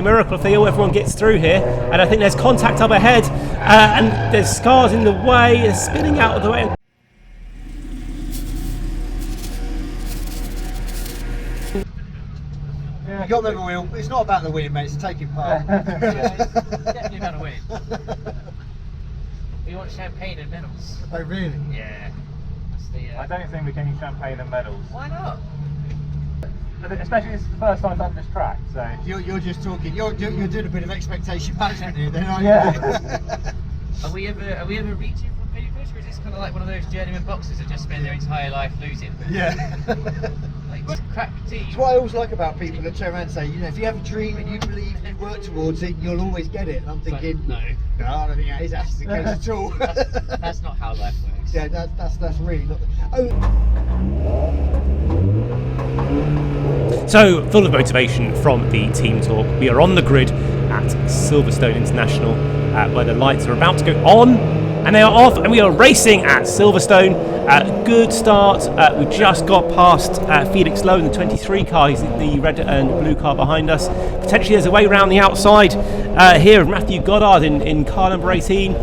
Miracle if everyone gets through here, and I think there's contact up ahead, and there's scars in the way, they're spinning out of the way. You got to remember, Will, it's not about the winning, mate, it's taking part. Yeah, it's definitely about to win. We want champagne and medals. Oh, really? Yeah. That's the, I don't think we can use champagne and medals. Why not? Especially this is the first time I've done this track, so... You're just talking, you're doing a bit of expectation management here then, aren't you? Yeah. Are we ever reaching for podium finish, or is this kind of like one of those journeyman boxers that just spend their entire life losing? Yeah. Like, crack team. That's what I always like about people that turn around and say, you know, if you have a dream and you believe and you work towards it, you'll always get it. And I'm thinking, no, I don't think that is actually the case at all. that's not how life works. Yeah, that's really not. So, full of motivation from the team talk, we are on the grid at Silverstone International, where the lights are about to go on, and they are off, and we are racing at Silverstone. Good start. We just got past Felix Lowe in the 23 car. He's the red and blue car behind us. Potentially there's a way around the outside here of Matthew Goddard in car number 18,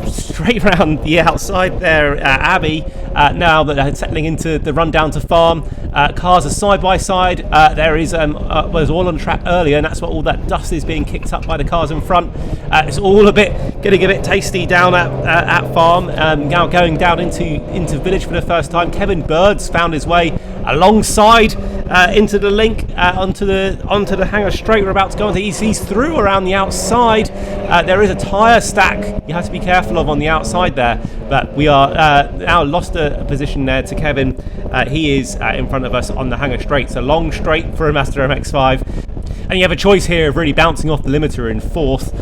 straight around the outside there, Abby. Now that they're settling into the run down to farm, cars are side by side. There is was all on track earlier, and that's what all that dust is being kicked up by the cars in front. It's all getting a bit tasty down at farm. Now going down into village for the first time. Kevin Bird's found his way alongside into the link onto the hangar straight. We're about to go into. He's through around the outside. There is a tyre stack you have to be careful of on the outside there, but we are now lost a position there to Kevin. He is in front of us on the hangar straight, so long straight for a Mazda MX-5. And you have a choice here of really bouncing off the limiter in 4th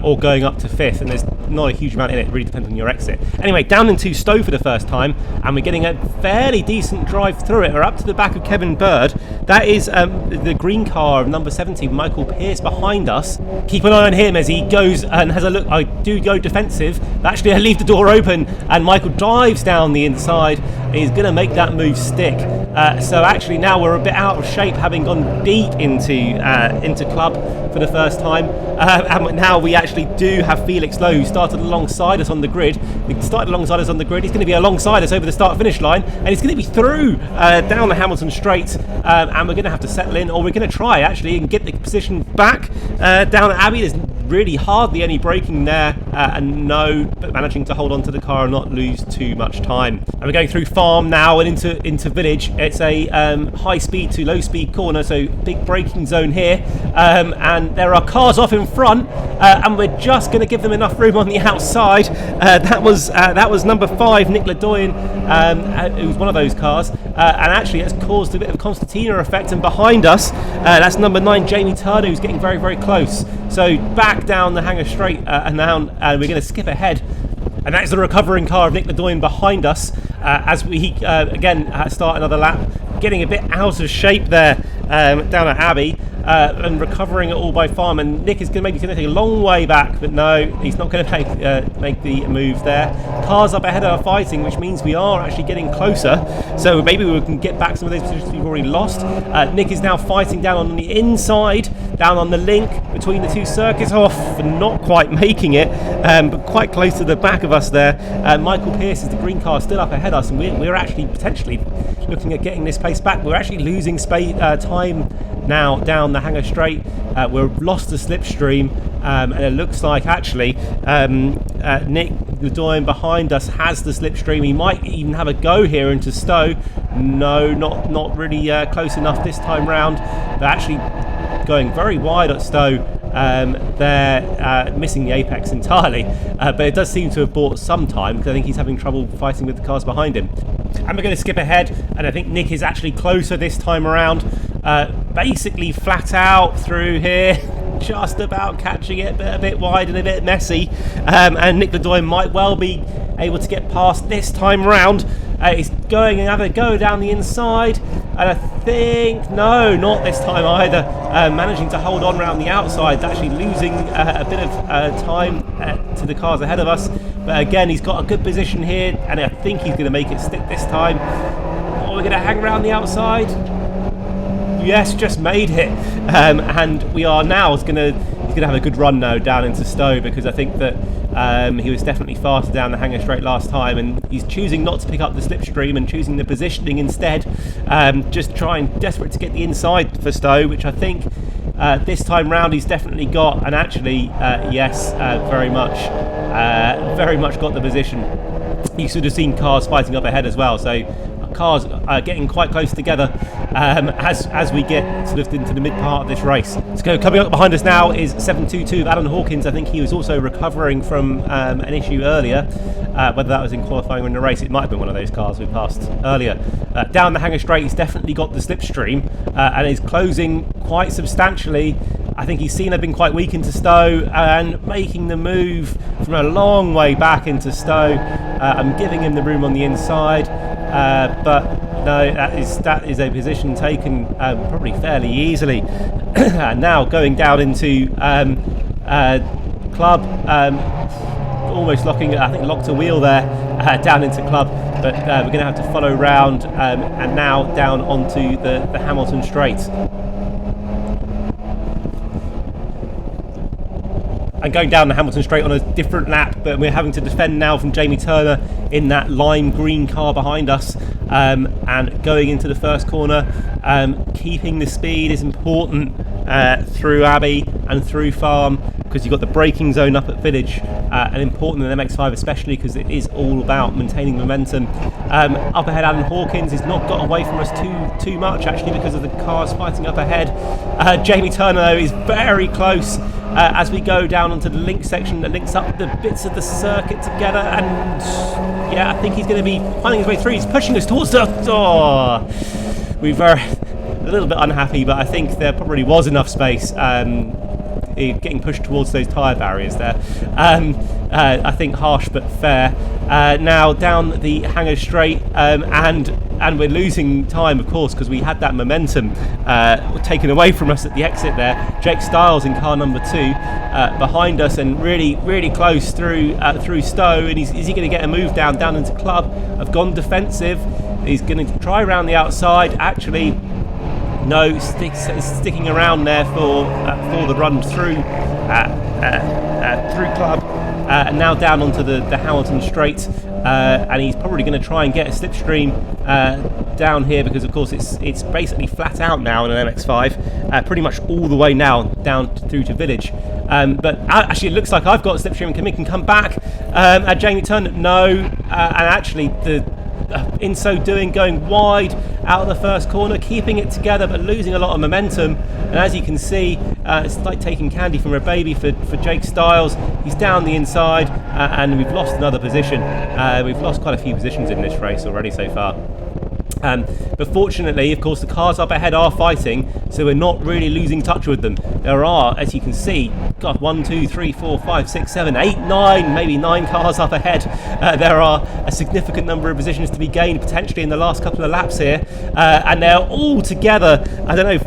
or going up to 5th, and there's not a huge amount in it. It really depends on your exit. Anyway, down into Stowe for the first time, and we're getting a fairly decent drive through it. We're up to the back of Kevin Bird. That is the green car of number 70, Michael Pearce, behind us. Keep an eye on him as he goes and has a look. I do go defensive. Actually, I leave the door open, and Michael dives down the inside. He's going to make that move stick. So actually now we're a bit out of shape, having gone deep into club for the first time. And now we actually do have Felix Lowe, who started alongside us on the grid. He's going to be alongside us over the start-finish line, and he's going to be through down the Hamilton Straight, and we're going to have to settle in, or we're going to try actually and get the position back down at Abbey. There's really hardly any braking there, but managing to hold on to the car and not lose too much time. And we're going through farm now and into village. It's a high speed to low speed corner, so big braking zone here, and there are cars off in front, and we're just going to give them enough room on the outside. That was number 5, Nick Ledoyen, who's one of those cars, and actually it's caused a bit of Constantina effect. And behind us, that's number 9, Jamie Turner, who's getting very, very close. So back down the hangar straight and down, and we're going to skip ahead. And that is the recovering car of Nick Ledoyen behind us as we again start another lap, getting a bit out of shape there down at Abbey. And recovering it all by farm, and Nick is going to take a long way back, but no, he's not going to make the move there. Cars up ahead are fighting, which means we are actually getting closer, so maybe we can get back some of those positions we've already lost. Nick is now fighting down on the inside, down on the link between the two circuits, and not quite making it, but quite close to the back of us there. Michael Pearce is the green car still up ahead of us, and we're actually potentially looking at getting this place back. We're actually losing time now down the hangar straight. We've lost the slipstream, and it looks like actually Nick Ledoyen behind us has the slipstream. He might even have a go here into Stowe. No, not really close enough this time round. They're actually going very wide at Stowe. They're missing the apex entirely, but it does seem to have bought some time, because I think he's having trouble fighting with the cars behind him. And we're going to skip ahead, and I think Nick is actually closer this time around. Basically flat out through here, just about catching it, but a bit wide and a bit messy. And Nick Ledoyen might well be able to get past this time round. He's going another go down the inside, and I think, no, not this time either. Managing to hold on around the outside, actually losing a bit of time to the cars ahead of us. But again, he's got a good position here, and I think he's going to make it stick this time. Or we're going to hang around the outside. yes, just made it. And we are now he's gonna have a good run now down into Stowe, because I think that he was definitely faster down the Hanger Straight last time, and he's choosing not to pick up the slipstream and choosing the positioning instead, just desperate to get the inside for Stowe, which I think this time round he's definitely got, and actually yes, very much got the position. You should have seen cars fighting up ahead as well, so cars are getting quite close together as we get sort of into the mid part of this race. So coming up behind us now is 722 of Alan Hawkins. I think he was also recovering from an issue earlier, whether that was in qualifying or in the race. It might have been one of those cars we passed earlier. Down the Hanger Straight, he's definitely got the slipstream and is closing quite substantially. I think he's seen they've been quite weak into Stowe and making the move from a long way back into Stowe. I'm giving him the room on the inside, but no, that is a position taken probably fairly easily. Now going down into Club, almost locked a wheel there down into Club, but we're going to have to follow round and now down onto the Hamilton Straight. And going down the Hamilton Straight on a different lap, but we're having to defend now from Jamie Turner in that lime green car behind us, and going into the first corner. Keeping the speed is important through Abbey and through Farm, because you've got the braking zone up at Village, and important in the MX-5 especially because it is all about maintaining momentum. Up ahead, Alan Hawkins has not got away from us too much actually, because of the cars fighting up ahead. Jamie Turner though is very close as we go down onto the link section that links up the bits of the circuit together, and yeah, I think he's going to be finding his way through. He's pushing us towards the... we were a little bit unhappy, but I think there probably was enough space getting pushed towards those tyre barriers there. I think harsh but fair. Now down the Hanger Straight, and we're losing time, of course, because we had that momentum taken away from us at the exit there. Jake Stiles in car number 2 behind us, and really close through Stowe. And is he going to get a move down into Club? I've gone defensive. He's going to try around the outside. Actually, no, sticking around there for the run through Club, and now down onto the Hamilton Straight, and he's probably going to try and get a slipstream down here, because of course it's basically flat out now in an MX-5, pretty much all the way now down through to Village. But actually it looks like I've got a slipstream and can come back. Jamie Turner, no, and actually in so doing going wide out of the first corner, keeping it together but losing a lot of momentum. And as you can see, it's like taking candy from a baby for Jake Stiles. He's down the inside, and we've lost another position. We've lost quite a few positions in this race already so far. But fortunately, of course, the cars up ahead are fighting, so we're not really losing touch with them. There are, as you can see, 1, 2, 3, 4, 5, 6, 7, 8, 9, maybe 9 cars up ahead. There are a significant number of positions to be gained potentially in the last couple of laps here, and they're all together,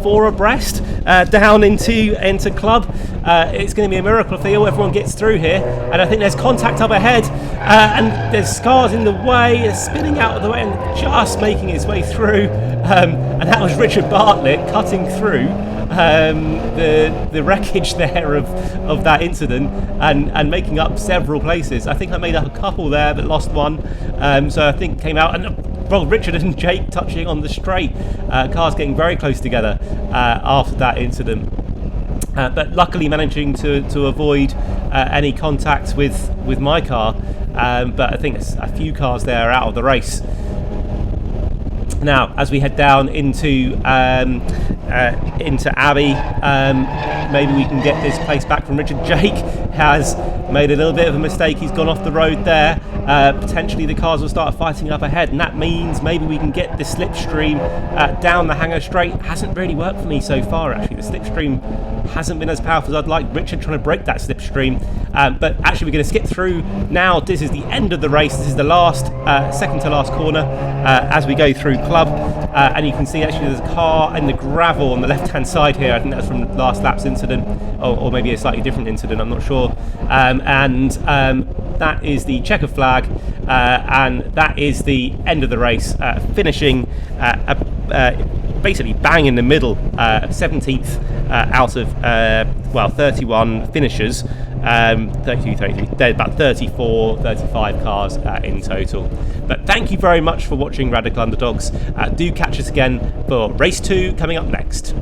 4 abreast down into Club. It's going to be a miracle if everyone gets through here, and I think there's contact up ahead, and there's cars in the way. They're spinning out of the way and just making its way through, and that was Richard Bartlett cutting through the wreckage there of that incident, and making up several places. I think I made up a couple there but lost one, so I think came out, and well, Richard and Jake touching on the straight, cars getting very close together after that incident. But luckily managing to avoid any contact with my car, but I think a few cars there are out of the race. Now, as we head down into Abbey, maybe we can get this place back from Richard. Jake has made a little bit of a mistake. He's gone off the road there. Potentially the cars will start fighting up ahead, and that means maybe we can get the slipstream down the Hanger Straight. Hasn't really worked for me so far, actually. The slipstream hasn't been as powerful as I'd like. Richard trying to break that slipstream, but actually we're going to skip through now. This is the end of the race. This is the last, second to last corner as we go through Club, and you can see actually there's a car in the gravel on the left hand side here. I think that's from last lap's incident, or maybe a slightly different incident, I'm not sure. That is the checker flag, and that is the end of the race, finishing basically bang in the middle, 17th out of 31 finishers. 32, 33, there's about 34, 35 cars in total. But thank you very much for watching Radical Underdogs. Do catch us again for race 2 coming up next.